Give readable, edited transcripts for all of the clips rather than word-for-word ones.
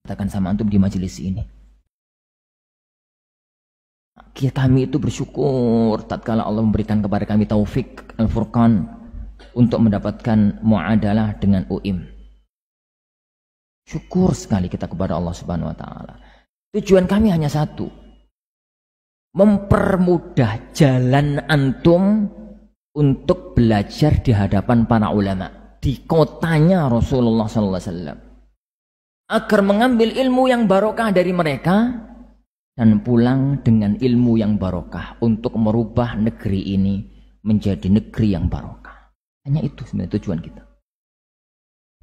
Katakan sama antum di majelis ini. Kami itu bersyukur tatkala Allah memberikan kepada kami taufik Al-Furqan untuk mendapatkan muadalah dengan UIM. Syukur sekali kita kepada Allah Subhanahu wa taala. Tujuan kami hanya satu. Mempermudah jalan antum untuk belajar di hadapan para ulama di kotanya Rasulullah sallallahu alaihi wasallam. Agar mengambil ilmu yang barokah dari mereka dan pulang dengan ilmu yang barokah untuk merubah negeri ini menjadi negeri yang barokah. Hanya itu sebenarnya tujuan kita.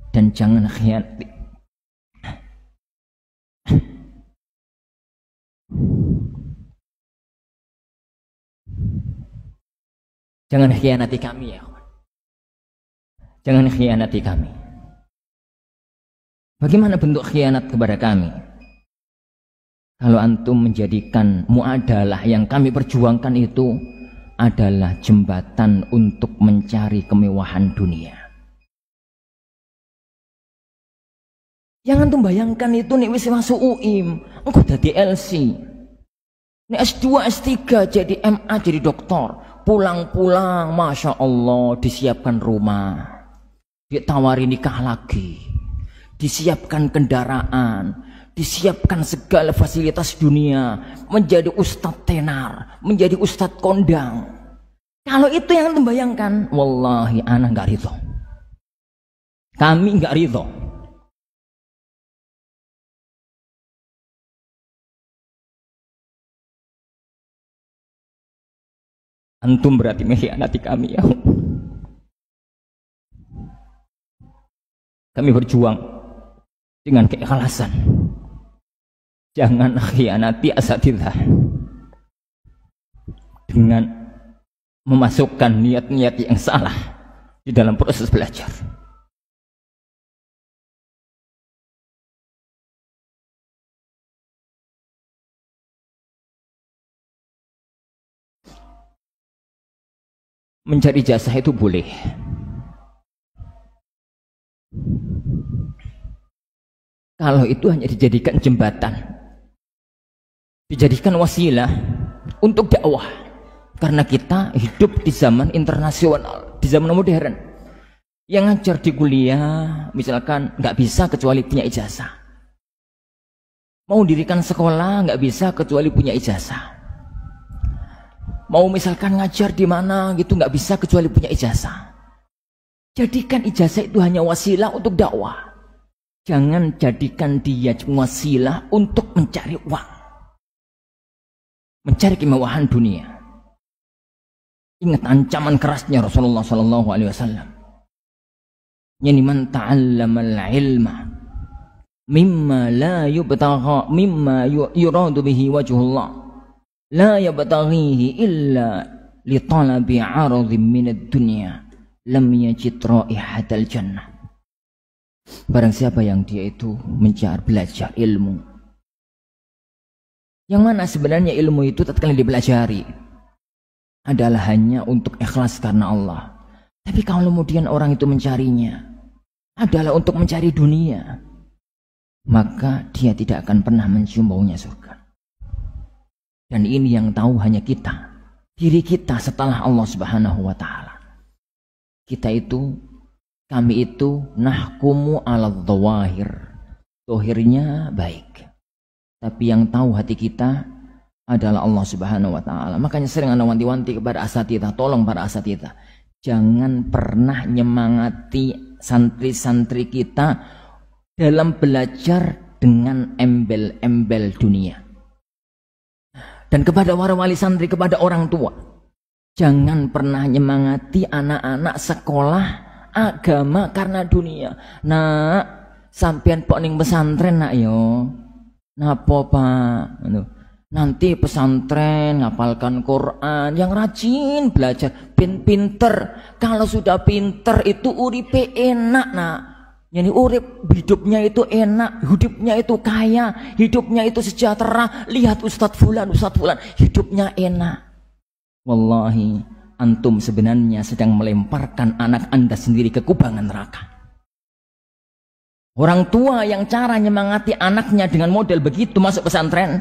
Dan jangan khianati. Jangan khianati kami ya. Jangan khianati kami. Bagaimana bentuk khianat kepada kami? Kalau antum menjadikan muadalah yang kami perjuangkan itu adalah jembatan untuk mencari kemewahan dunia. Yang antum bayangkan itu nih wis masuk UIM, engko dadi LC. Nih S2, S3 jadi MA jadi doktor. Pulang-pulang Masya Allah disiapkan rumah. Ditawari nikah lagi. Disiapkan kendaraan, disiapkan segala fasilitas dunia, menjadi ustadz tenar, menjadi ustadz kondang. Kalau itu yang antum bayangkan, wallahi ana nggak ridho. Kami nggak ridho. Antum berarti mengkhianati kami ya. Kami berjuang dengan keikhlasan. Jangan khianati asatidzah dengan memasukkan niat-niat yang salah di dalam proses belajar. Mencari jasa itu boleh. Kalau itu hanya dijadikan jembatan, dijadikan wasilah untuk dakwah. Karena kita hidup di zaman internasional, di zaman modern. Yang ngajar di kuliah, misalkan nggak bisa kecuali punya ijazah. Mau dirikan sekolah nggak bisa kecuali punya ijazah. Mau misalkan ngajar di mana gitu nggak bisa kecuali punya ijazah. Jadikan ijazah itu hanya wasilah untuk dakwah. Jangan jadikan dia wasilah untuk mencari uang, mencari kemewahan dunia. Ingat ancaman kerasnya Rasulullah SAW. Yani man ta'allamal ilma mimma la yubtagha mimma yuradu bihi wajhullah la yabtaghihi illa li talabi 'aradhin minad dunya lam yajid raihatal jannah. Barang siapa yang dia itu mencari belajar ilmu, yang mana sebenarnya ilmu itu tatkala dipelajari adalah hanya untuk ikhlas karena Allah. Tapi kalau kemudian orang itu mencarinya adalah untuk mencari dunia, maka dia tidak akan pernah mencium baunya surga. Dan ini yang tahu hanya kita, diri kita setelah Allah Subhanahu wa taala. Kami itu nahkumu ala dhawahir. Dohirnya baik. Tapi yang tahu hati kita adalah Allah Subhanahu wa ta'ala. Makanya sering ana wanti-wanti kepada asatidzah, tolong para asatidzah, jangan pernah nyemangati santri-santri kita dalam belajar dengan embel-embel dunia. Dan kepada para wali santri, kepada orang tua, jangan pernah nyemangati anak-anak sekolah agama karena dunia. Nak, sampean pok ning pesantren nak yo. Napa Pak? Nanti pesantren ngapalkan Quran, yang rajin belajar, pinter. Kalau sudah pinter itu uripe enak nak. Yani urip hidupnya itu enak, hidupnya itu kaya, hidupnya itu sejahtera. Lihat Ustadz Fulan, hidupnya enak. Wallahi, antum sebenarnya sedang melemparkan anak anda sendiri ke kubangan neraka. Orang tua yang cara nyemangati anaknya dengan model begitu masuk pesantren,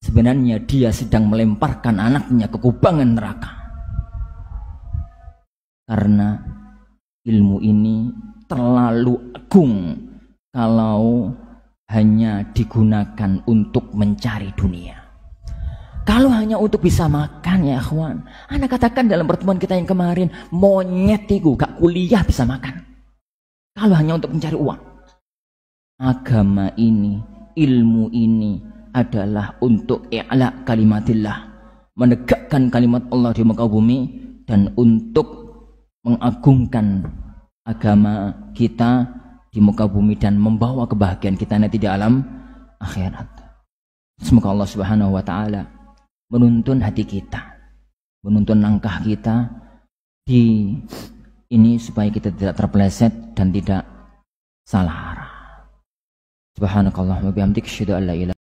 sebenarnya dia sedang melemparkan anaknya ke kubangan neraka. Karena ilmu ini terlalu agung kalau hanya digunakan untuk mencari dunia. Kalau hanya untuk bisa makan ya akhwan, Anda katakan dalam pertemuan kita yang kemarin, monyet itu gak kuliah bisa makan. Kalau hanya untuk mencari uang. Agama ini, ilmu ini adalah untuk i'la kalimatillah, menegakkan kalimat Allah di muka bumi dan untuk mengagungkan agama kita di muka bumi dan membawa kebahagiaan kita nanti di alam akhirat. Semoga Allah Subhanahu wa taala menuntun hati kita, menuntun langkah kita di ini supaya kita tidak terpeleset dan tidak salah arah. Subhanakallahumma bihamdika asyhadu an la ilaha